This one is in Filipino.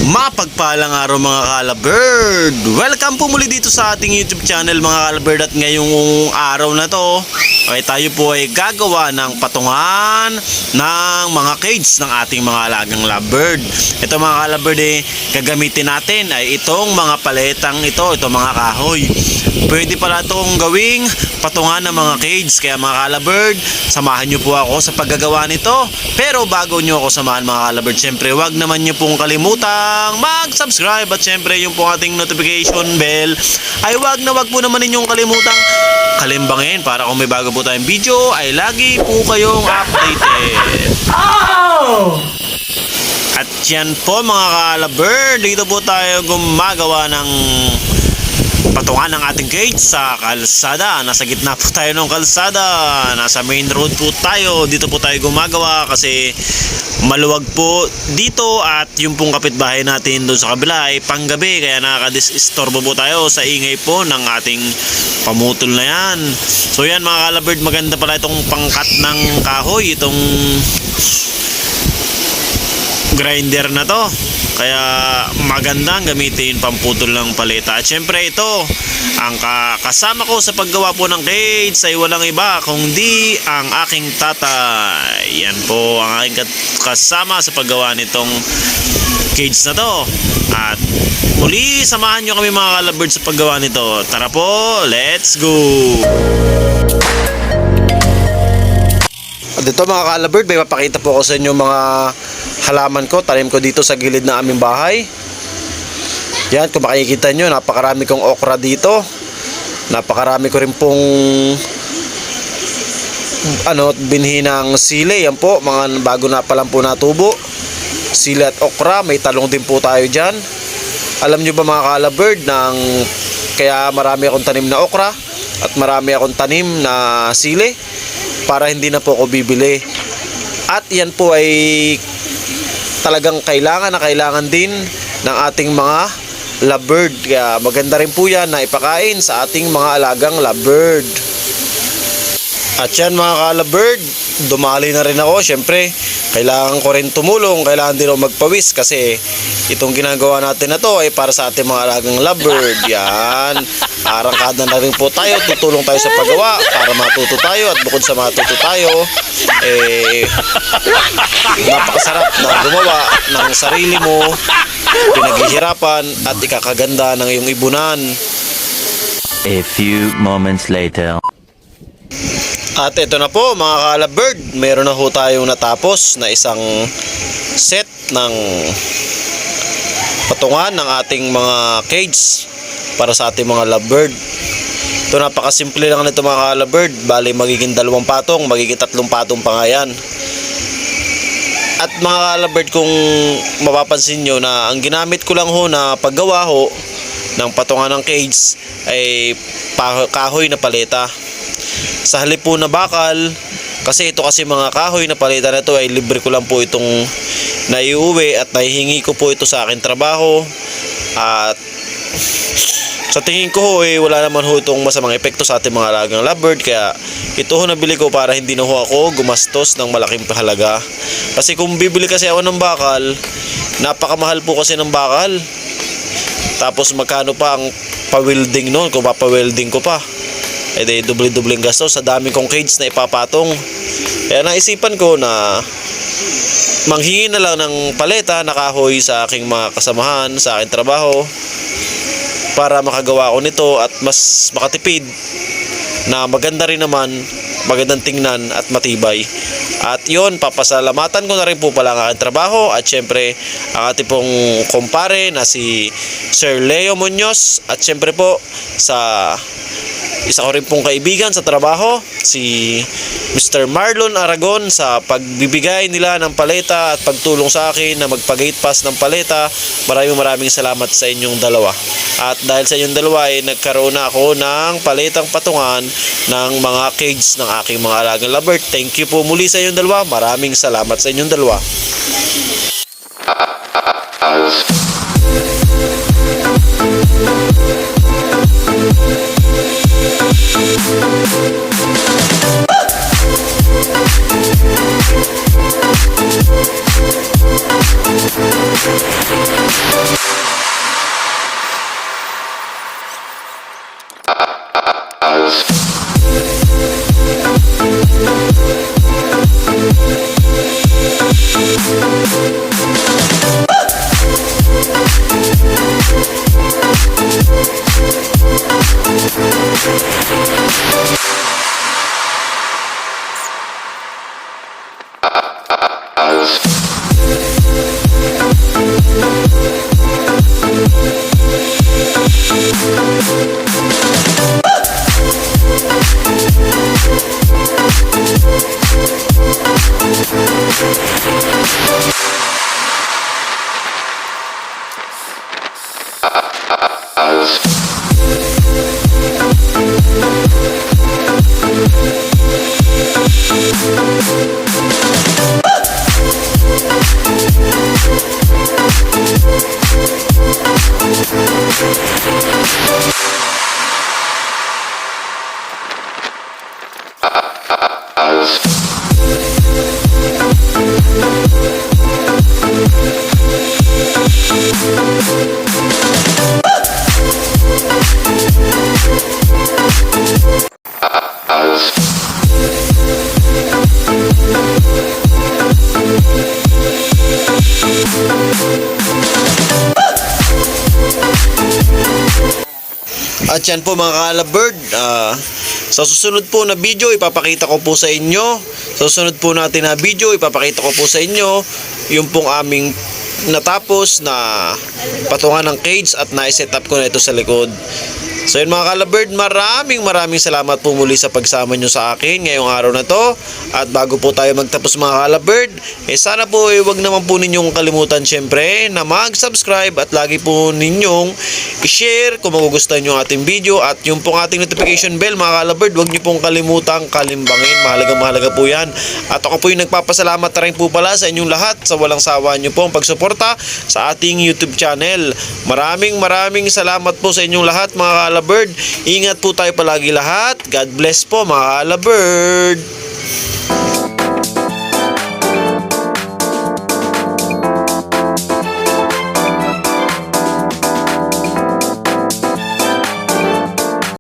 Mapagpalang araw mga kalabird! Welcome po muli dito sa ating YouTube channel mga kalabird. At ngayong araw na to ay tayo po ay gagawa ng patungan ng mga cage ng ating mga alagang lovebird. Ito mga kalabird gagamitin natin ay itong mga paletang ito, itong mga kahoy. Pwede pala itong gawing patungan ng mga cage. Kaya mga kalabird, samahan nyo po ako sa paggagawa nito. Pero bago nyo ako samahan mga kalabird, syempre wag naman nyo pong kalimutang mag-subscribe. At syempre yung pong ating notification bell ay wag po naman ninyong kalimutang kalimbangin para kung may bago po tayong video ay lagi po kayong updated. At yan po mga kalabird, dito po tayo gumagawa ng patungan ng ating cage sa kalsada. Nasa gitna po tayo ng kalsada, nasa main road po tayo. Dito po tayo gumagawa kasi maluwag po dito at yung pong kapitbahay natin doon sa kabila ay panggabi, kaya nakakadisturbo po tayo sa ingay po ng ating pamutol na yan. So yan mga kalabird, maganda pala itong pangkat ng kahoy, itong grinder na to, kaya magandang gamitin pamputol ng paleta. At syempre ito, ang kasama ko sa paggawa po ng cage ay walang iba kundi ang aking tatay. Yan po ang aking kasama sa paggawa nitong cage na to. At muli, samahan nyo kami mga kalabird sa paggawa nito. Tara po, let's go! At ito mga kalabird, may mapakita po ako sa inyo mga halaman ko, tanim ko dito sa gilid ng aming bahay. Yan, kung makikita nyo, napakarami kong okra dito. Napakarami ko rin pong binhi ng sili. Yan po, mga bago na pa lang po natubo. Sili at okra, may talong din po tayo dyan. Alam nyo ba mga kalabird, kaya marami akong tanim na okra at marami akong tanim na sili para hindi na po ako bibili. At yan po ay talagang kailangan din ng ating mga lovebird. Kaya maganda rin po yan na ipakain sa ating mga alagang lovebird. At yan mga ka-lovebird, dumali na rin ako. Syempre, kailangan ko rin tumulong, kailangan din ako magpawis kasi itong ginagawa natin na to ay para sa ating mga alagang lovebird. Yan, arangkada na rin po tayo, tutulong tayo sa paggawa para matuto tayo. At bukod sa matuto tayo, napakasarap na gumawa ng sarili mo, pinaghihirapan at ikakaganda ng iyong ibunan. A few moments later. At ito na po mga ka-lovebird, meron na ho tayong natapos na isang set ng patungan ng ating mga cage para sa ating mga lovebird. Ito napakasimple lang nito mga ka-lovebird, bali magiging 2 patong, magiging 3 patong pa nga yan. At mga ka-lovebird, kung mapapansin nyo na ang ginamit ko lang ho na paggawa ho ng patungan ng cage ay kahoy na paleta. Sa halip po na bakal, kasi ito kasi mga kahoy na paleta na ito ay libre ko lang po itong naiuwi at nahihingi ko po ito sa aking trabaho. At sa tingin ko ho wala naman ho itong masamang epekto sa ating mga alagang lovebird. Kaya ito ho nabili ko para hindi na ho ako gumastos ng malaking halaga. Kasi kung bibili kasi ako ng bakal, napakamahal po kasi ng bakal. Tapos magkano pa ang pa-welding noon, kung pa-welding ko pa, doble-dobleng gastos sa dami kong cage na ipapatong. Kaya naisipan ko na manghingi na lang ng paleta na kahoy sa aking mga kasamahan sa aking trabaho para makagawa ko nito at mas makatipid na maganda rin naman, magandang tingnan at matibay. At yun, papasalamatan ko na rin po pala ang aking trabaho at syempre ang ating pong kumpare na si Sir Leo Muñoz. At syempre po sa isa ko rin pong kaibigan sa trabaho, si Mr. Marlon Aragon, sa pagbibigay nila ng paleta at pagtulong sa akin na magpa-gate pass ng paleta. Maraming salamat sa inyong dalawa. At dahil sa inyong dalawa nagkaroon na ako ng paletang patungan ng mga cage ng aking mga alagang lovebird. Thank you po muli sa inyong dalawa. Maraming salamat sa inyong dalawa. At yan po mga ka-Alabird, sa susunod po na video ipapakita ko po sa inyo, sa susunod po natin na video ipapakita ko po sa inyo yung pong aming natapos na patungan ng cage at na-set up ko na ito sa likod. So yun mga ka-Alabird, maraming salamat po muli sa pagsama nyo sa akin ngayong araw na to. At bago po tayo magtapos mga ka-Alabird, sana po wag naman po ninyong kalimutan syempre na mag-subscribe at lagi po ninyong i-share kung magugustuhan nyo ating video. At yung pong ating notification bell mga ka-Alabird, wag nyo pong kalimutang kalimbangin. Mahalaga po yan. At ako po yung nagpapasalamat na rin po pala sa inyong lahat sa walang sawa nyo pong pagsuporta sa ating YouTube channel. Maraming salamat po sa inyong lahat mga ka-Alabird. Ingat po tayo palagi lahat. God bless po mga ka-Alabird.